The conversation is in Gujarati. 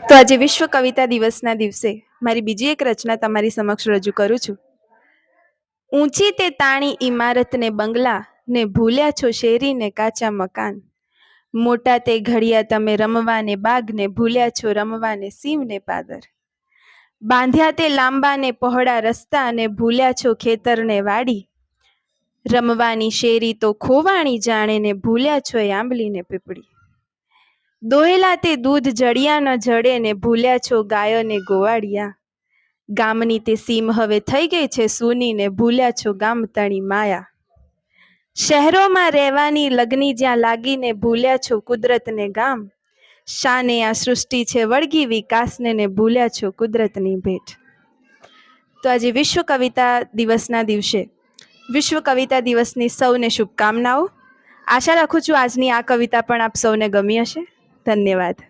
તો આજે વિશ્વ કવિતા દિવસના દિવસે મારી બીજી એક રચના તમારી સમક્ષ રજૂ કરું છું. ઊંચી તે તાણી ઇમારત ને બંગલા ને ભૂલ્યા છો શેરી ને કાચા મકાન. મોટા તે ઘડિયા તમે રમવાને બાગ ને ભૂલ્યા છો રમવાને સીમ ને પાદર. બાંધ્યા તે લાંબા ને પહોળા રસ્તા ને ભૂલ્યા છો ખેતર ને વાડી. રમવાની શેરી તો ખોવાણી જાણે ને ભૂલ્યા છો આંબલી ને પીપળી. દોહેલા તે દૂધ જડિયા ન જડે ને ભૂલ્યા છો ગાયો ને ગોવાળિયા. ગામની તે સીમ હવે થઈ ગઈ છે સૂની ને ભૂલ્યા છો ગામ તણી માયા. શહેરોમાં રહેવાની લગની જ્યાં લાગીને ભૂલ્યા છો કુદરતને ગામ. શાને આ સૃષ્ટિ છે વળગી વિકાસને ને ભૂલ્યા છો કુદરતની ભેટ. તો આજે વિશ્વ કવિતા દિવસના દિવસે વિશ્વ કવિતા દિવસની સૌને શુભકામનાઓ. આશા રાખું છું આજની આ કવિતા પણ આપ સૌને ગમી હશે. ધન્યવાદ.